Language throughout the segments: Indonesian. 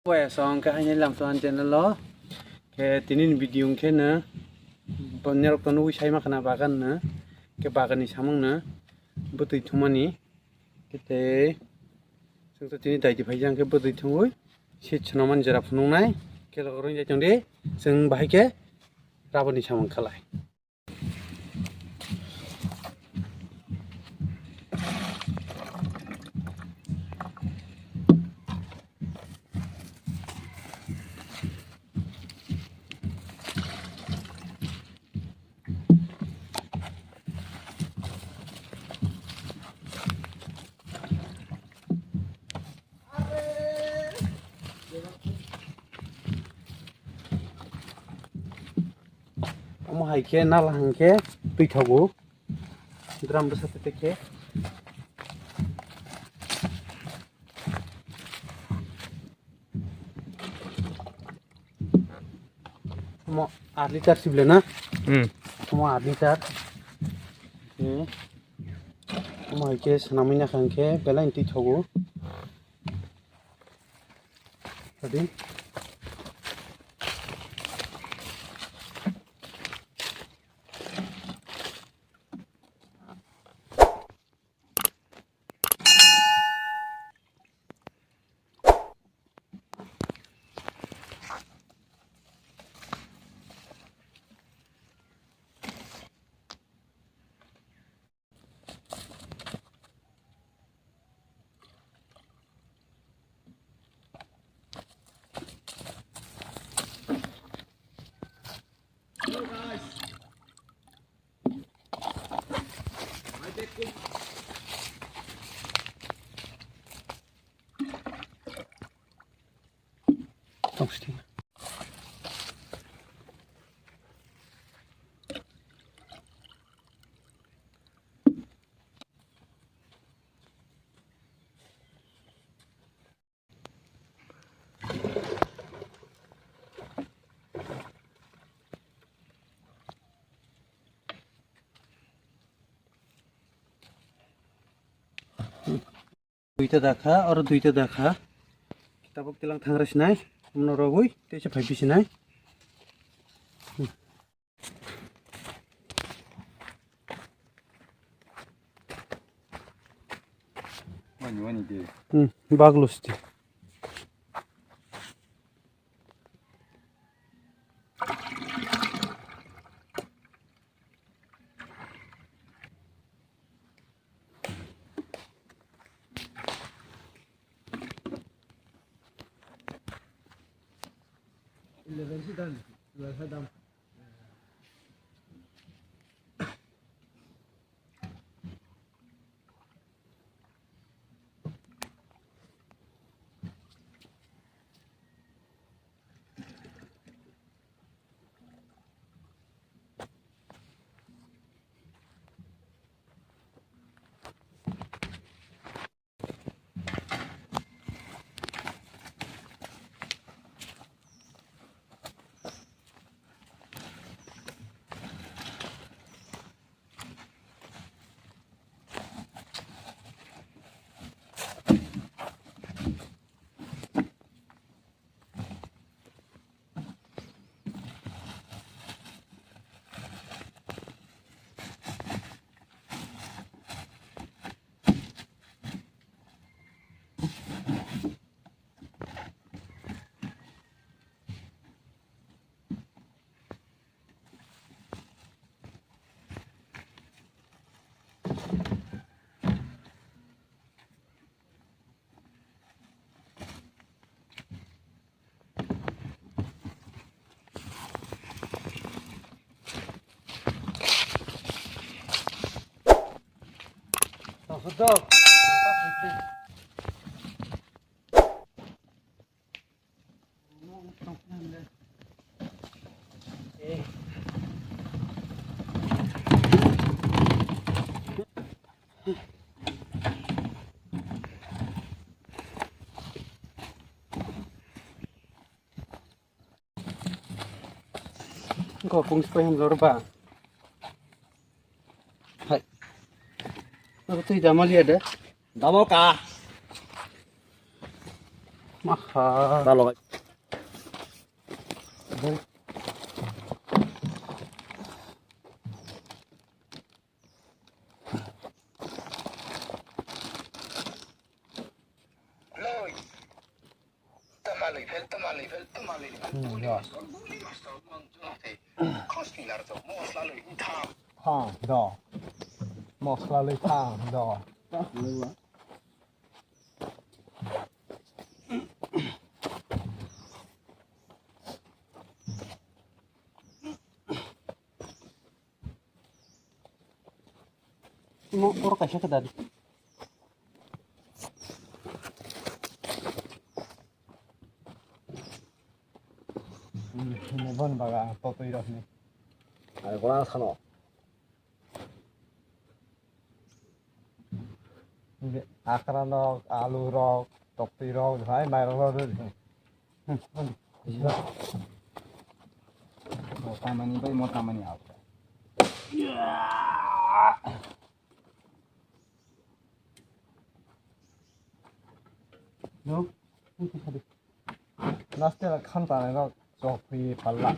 Quay xong cái anh làm toàn trên nó cái tin video cái nữa bọn nhóc con nuôi say mà khana bagan nữa cái bagan này samang nữa bữa tụi chúng mình cái thế chúng tôi tin tại chỉ phải rằng cái bữa tụi chúng ấy sẽ cho nó mình giờ phun nung này cái là cái trong đấyซึ่ง bahai cái ra bên này samang khalai mau hai ke nal hang ke tui thogu drum besar tete ke mau 8 liter sibile na mau 8 liter mau hai ke sanamina hang ke belain tui thogu tadi Tunggu duita dakha or duita dakha kita bak tilang thangras nai menuragui te se phaipi sinai wani de baglusti Sedap. Kau pun supaya melorba. Hai. Apa tu jamal ada? damo ka Maha. Kalau thang đỏ một là lấy thang đỏ Mau orang kasih ke tadi. một vần bà gà to tùy được này 알고나 사노. 이게 아까랑 아루랑 떡이랑 phải mày nó rồi 뭐 가만히 봐, 뭐 가만히 아. No, itu tadi. 나스테라 칸다네가 저기 발라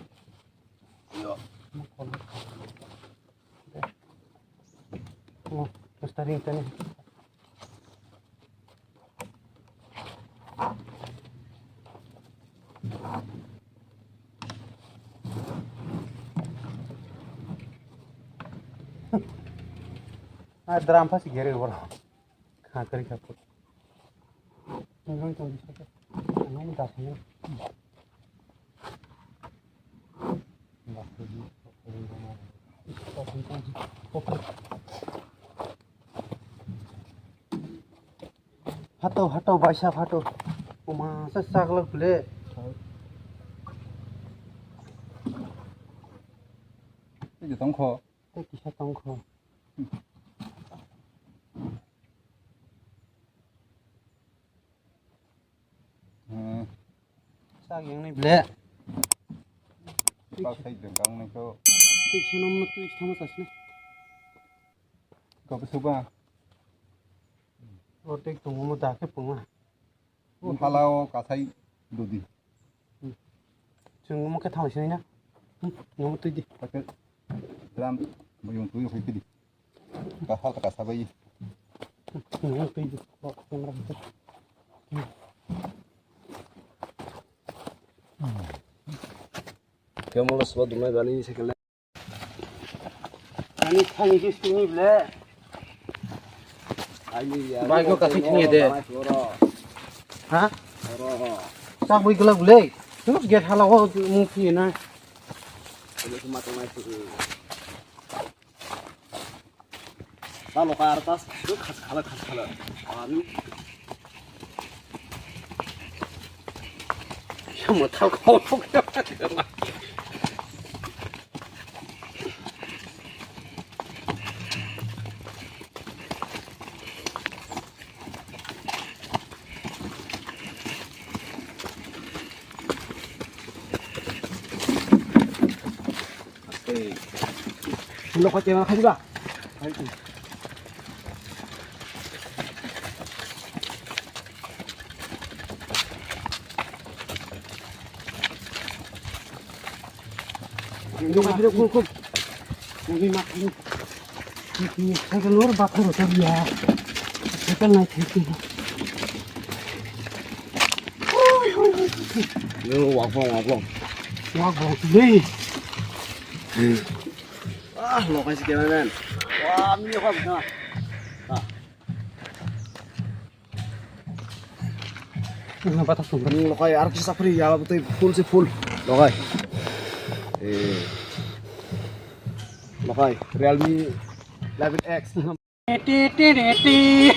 Oh, terus tadi ini. Drum pasti gere bro. Kari kaput. Nggak tahu bisa. Nggak tahu sih. Hato baisa hato. Masa sakla bule. 이제 덩커. Kisah tongko. Sak yang ini bule. 박사이 등강 거. Tik nomor tu sama sasne. 그거 수바. Ortek tunggu mau dah ke punga. 할라오 가사이 도디. Tunggu mau ke tahu sini ya. Nomor tu di. 밖에 드람 뭐 용도에 회피디. 가사다 가사바이. Nomor tu di. Oh, kamera tu. كم الصوت ما داني سكلا. Ani thani ke sini bule. 아니 Baik lo kasih sini deh. Hah? ora. Tak boleh gelap bule. Terus get halau mungkin na. Ini cuma tengah itu. Kalau ke atas, itu khas-khala. Anu, Mau tahu kau tu ke? Lo kau cakap apa juga? Yung kapila ko. Yung makin. Saya keluar bakal rotan dia. Saya kan naik itu. 이거 왕봉. Wah, bang, deh. 아, lokasi kemarin. Wah, ini apa bisa? Kenapa tak sungguh? Ini lokai artis sapri ya, betul full. Lokai. Lokai Realme 11X. Titi.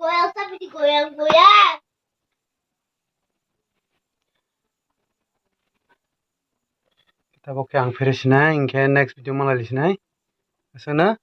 Goyang tapi digoyang-goyang. Kita pakai yang fresh na, ingke next video malah di sini. Asana.